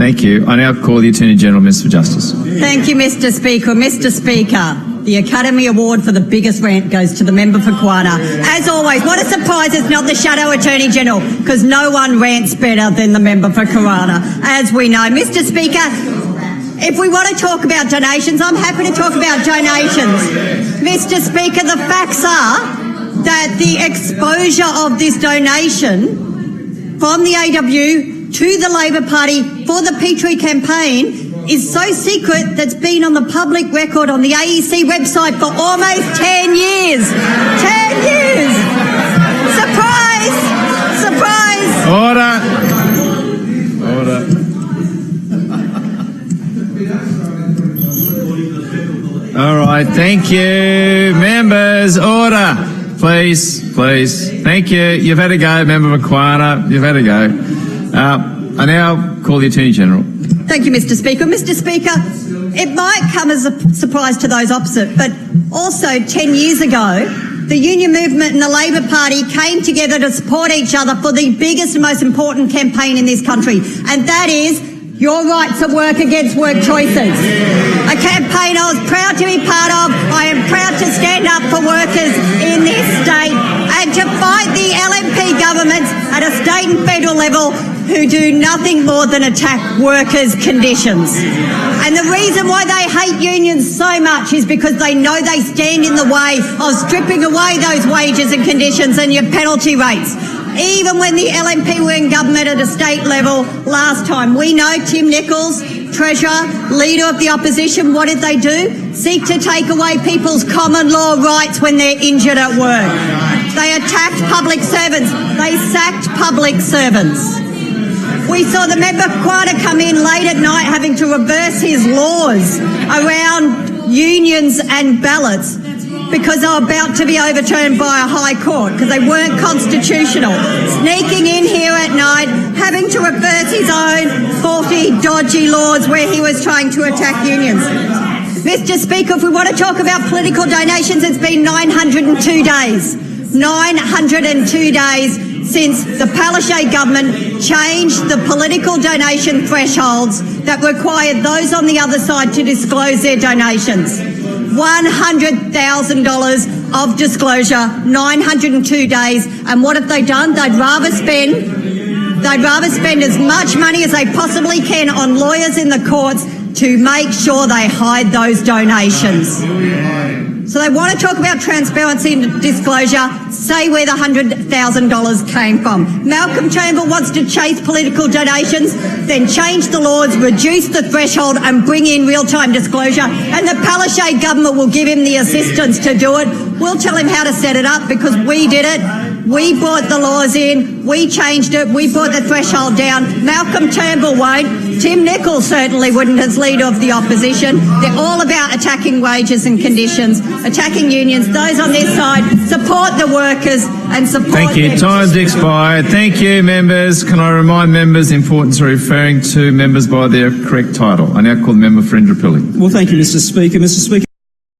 Thank you. I now call the Attorney-General, Minister for Justice. Thank you, Mr Speaker. Mr Speaker, the Academy Award for the biggest rant goes to the member for Qd A. As always, what a surprise it's not the Shadow Attorney-General, because no one rants better than the member for Qd A, as we know. Mr Speaker, if we want to talk about donations, I'm happy to talk about donations. Mr Speaker, the facts are that the exposure of this donation from the AWU to the Labor Party for the Petrie campaign is so secret that's been on the public record on the AEC website for almost 10 years. 10 years! Surprise! Surprise! Order. Order. All right, thank you. Members, order. Please, please. Thank you. You've had a go, member for Qd A. You've had a go. I now call the Attorney-General. Thank you, Mr Speaker. Mr Speaker, it might come as a surprise to those opposite, but also 10 years ago, the union movement and the Labor Party came together to support each other for the biggest and most important campaign in this country, and that is your right to work against work choices. A campaign I was proud to be part of. I am proud to stand up for workers in this state and to fight the LNP governments at a state and federal level who do nothing more than attack workers' conditions. And the reason why they hate unions so much is because they know they stand in the way of stripping away those wages and conditions and your penalty rates. Even when the LNP were in government at a state level last time, we know Tim Nicholls, Treasurer, Leader of the Opposition, what did they do? Seek to take away people's common law rights when they're injured at work. They attacked public servants. They sacked public servants. We saw the member for Qd A come in late at night having to reverse his laws around unions and ballots because they were about to be overturned by a high court because they weren't constitutional. Sneaking in here at night, having to reverse his own faulty, dodgy laws where he was trying to attack unions. Mr Speaker, if we want to talk about political donations, it's been 902 days. 902 days since the Palaszczuk government changed the political donation thresholds that required those on the other side to disclose their donations. $100,000 of disclosure, 902 days. And what have they done? They'd rather spend as much money as they possibly can on lawyers in the courts to make sure they hide those donations. So they want to talk about transparency and disclosure, say where the $100,000 came from. Malcolm Turnbull wants to chase political donations, then change the laws, reduce the threshold and bring in real-time disclosure. And the Palaszczuk government will give him the assistance to do it. We'll tell him how to set it up because we did it. We brought the laws in, we changed it, we brought the threshold down. Malcolm Turnbull won't. Tim Nicholls certainly wouldn't as Leader of the Opposition. They're all about attacking wages and conditions, attacking unions. Those on this side support the workers and support... Thank you. Time's expired. Thank you, members. Can I remind members the importance of referring to members by their correct title? I now call the member for Indooroopilly. Well, thank you, Mr Speaker. Mr Speaker.